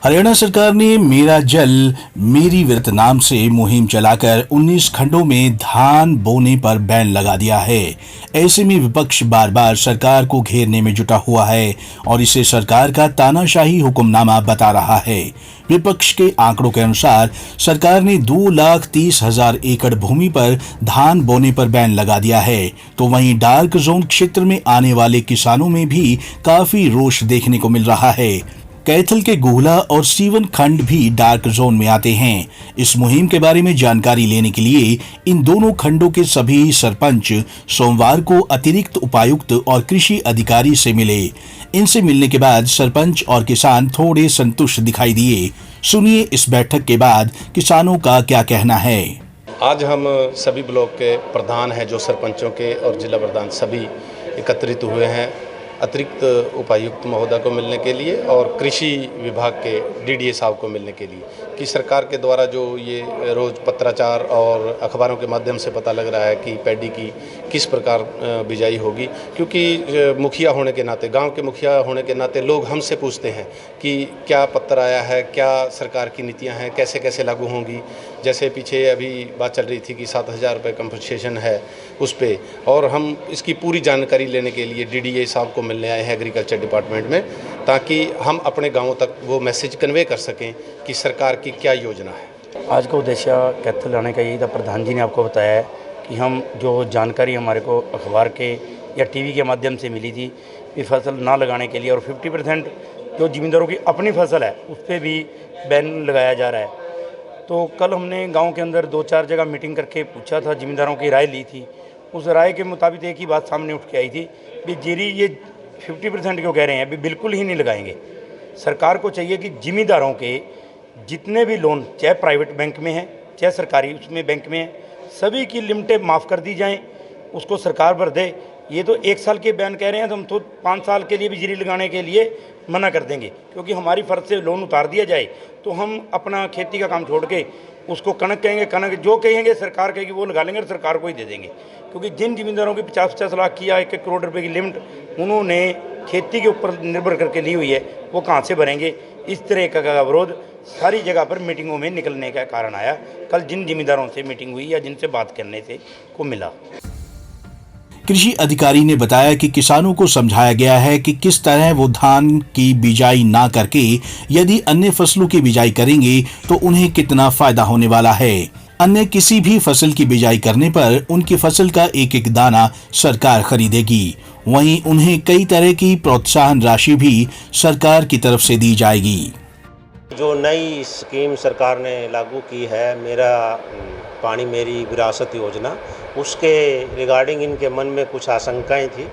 हरियाणा सरकार ने मेरा जल मेरी व्रत नाम से मुहिम चलाकर 19 खंडों में धान बोने पर बैन लगा दिया है। ऐसे में विपक्ष बार बार सरकार को घेरने में जुटा हुआ है और इसे सरकार का तानाशाही हुक्मनामा बता रहा है। विपक्ष के आंकड़ों के अनुसार सरकार ने 2,30,000 एकड़ भूमि पर धान बोने पर बैन लगा दिया है, तो वहीं डार्क जोन क्षेत्र में आने वाले किसानों में भी काफी रोष देखने को मिल रहा है। कैथल के गुहला और सीवन खंड भी डार्क जोन में आते हैं। इस मुहिम के बारे में जानकारी लेने के लिए इन दोनों खंडों के सभी सरपंच सोमवार को अतिरिक्त उपायुक्त और कृषि अधिकारी से मिले। इनसे मिलने के बाद सरपंच और किसान थोड़े संतुष्ट दिखाई दिए। सुनिए इस बैठक के बाद किसानों का क्या कहना है। आज हम सभी ब्लॉक के प्रधान हैं, जो सरपंचों के और जिला प्रधान सभी एकत्रित हुए हैं अतिरिक्त उपायुक्त महोदय को मिलने के लिए और कृषि विभाग के डीडीए साहब को मिलने के लिए कि सरकार के द्वारा जो ये रोज़ पत्राचार और अखबारों के माध्यम से पता लग रहा है कि पैडी की किस प्रकार बिजाई होगी, क्योंकि मुखिया होने के नाते, गांव के मुखिया होने के नाते लोग हमसे पूछते हैं कि क्या पत्र आया है, क्या सरकार की नीतियां हैं, कैसे कैसे लागू होंगी। जैसे पीछे अभी बात चल रही थी कि 7,000 रुपये कंपनसेशन है उस पर, और हम इसकी पूरी जानकारी लेने के लिए डीडीए साहब को मिलने आए हैं एग्रीकल्चर डिपार्टमेंट में, ताकि हम अपने गाँवों तक वो मैसेज कन्वे कर सकें कि सरकार की क्या योजना है। आज का उद्देश्य कैथल आने का यही था। प्रधान जी ने आपको बताया है कि हम जो जानकारी हमारे को अखबार के या टीवी के माध्यम से मिली थी कि फसल ना लगाने के लिए और 50% जो ज़मींदारों की अपनी फसल है उस पर भी बैन लगाया जा रहा है। तो कल हमने गांव के अंदर 2-4 जगह मीटिंग करके पूछा था, ज़मींदारों की राय ली थी। उस राय के मुताबिक एक ही बात सामने उठ के आई थी कि जीरी ये 50% क्यों कह रहे हैं, अभी बिल्कुल ही नहीं लगाएंगे। सरकार को चाहिए कि ज़मींदारों के जितने भी लोन, चाहे प्राइवेट बैंक में है चाहे सरकारी उसमें बैंक में है, सभी की लिमिटें माफ़ कर दी जाएं, उसको सरकार भर दे। ये तो 1 साल के बैन कह रहे हैं, तो हम तो 5 साल के लिए भी जीरी लगाने के लिए मना कर देंगे, क्योंकि हमारी फर्ज से लोन उतार दिया जाए तो हम अपना खेती का काम छोड़ के उसको कनक कहेंगे, कनक जो कहेंगे सरकार कहेगी वो लगा लेंगे और सरकार को ही दे देंगे। क्योंकि जिन ज़मींदारों की 50-50 लाख की या 1-1 करोड़ रुपए की लिमिट उन्होंने खेती के ऊपर निर्भर करके ली हुई है, वो कहाँ से भरेंगे। इस तरह का विरोध सारी जगह पर मीटिंगों में निकलने का कारण आया। कल जिन ज़मींदारों से मीटिंग हुई या जिनसे बात करने से को मिला, कृषि अधिकारी ने बताया कि किसानों को समझाया गया है कि किस तरह वो धान की बिजाई ना करके यदि अन्य फसलों की बिजाई करेंगे तो उन्हें कितना फायदा होने वाला है। अन्य किसी भी फसल की बिजाई करने पर उनकी फसल का एक एक दाना सरकार खरीदेगी। वहीं उन्हें कई तरह की प्रोत्साहन राशि भी सरकार की तरफ से दी जाएगी। जो नई स्कीम सरकार ने लागू की है, मेरा पानी मेरी विरासत योजना, उसके रिगार्डिंग इनके मन में कुछ आशंकाएं थी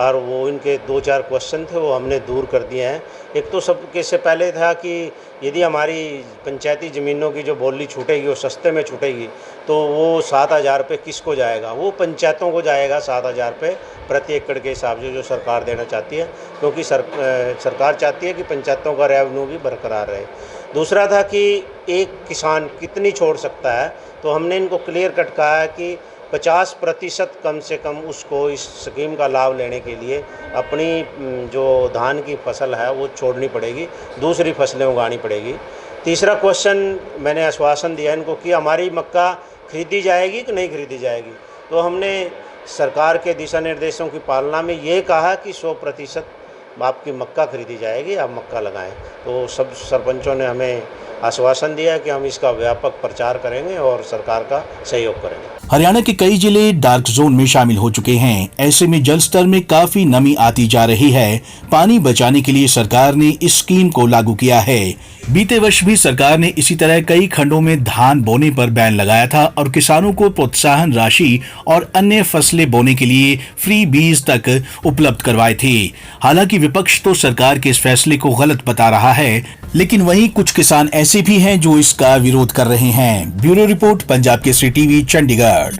और वो इनके 2-4 क्वेश्चन थे, वो हमने दूर कर दिए हैं। एक तो सबके से पहले था कि यदि हमारी पंचायती ज़मीनों की जो बोली छूटेगी वो सस्ते में छूटेगी तो वो 7,000 रुपये किसको जाएगा? वो पंचायतों को जाएगा 7,000 रुपये प्रति एकड़ के हिसाब से, जो सरकार देना चाहती है, क्योंकि सरकार चाहती है कि पंचायतों का रेवेन्यू भी बरकरार रहे। दूसरा था कि एक किसान कितनी छोड़ सकता है, तो हमने इनको क्लियर कट कहा है कि 50% कम से कम उसको इस स्कीम का लाभ लेने के लिए अपनी जो धान की फसल है वो छोड़नी पड़ेगी, दूसरी फसलें उगानी पड़ेगी। तीसरा क्वेश्चन मैंने आश्वासन दिया इनको कि हमारी मक्का खरीदी जाएगी कि नहीं खरीदी जाएगी। तो हमने सरकार के दिशा निर्देशों की पालना में ये कहा कि 100% आपकी मक्का खरीदी जाएगी, आप मक्का लगाएं। तो सब सरपंचों ने हमें आश्वासन दिया कि हम इसका व्यापक प्रचार करेंगे और सरकार का सहयोग करेंगे। हरियाणा के कई जिले डार्क जोन में शामिल हो चुके हैं। ऐसे में जल स्तर में काफी नमी आती जा रही है। पानी बचाने के लिए सरकार ने इस स्कीम को लागू किया है। बीते वर्ष भी सरकार ने इसी तरह कई खंडों में धान बोने पर बैन लगाया था और किसानों को प्रोत्साहन राशि और अन्य फसलें बोने के लिए फ्री बीज तक उपलब्ध करवाए थे। हालांकि विपक्ष तो सरकार के इस फैसले को गलत बता रहा है, लेकिन वहीं कुछ किसान ऐसे भी हैं जो इसका विरोध कर रहे हैं। Bureau report, Punjab Kesari TV, Chandigarh.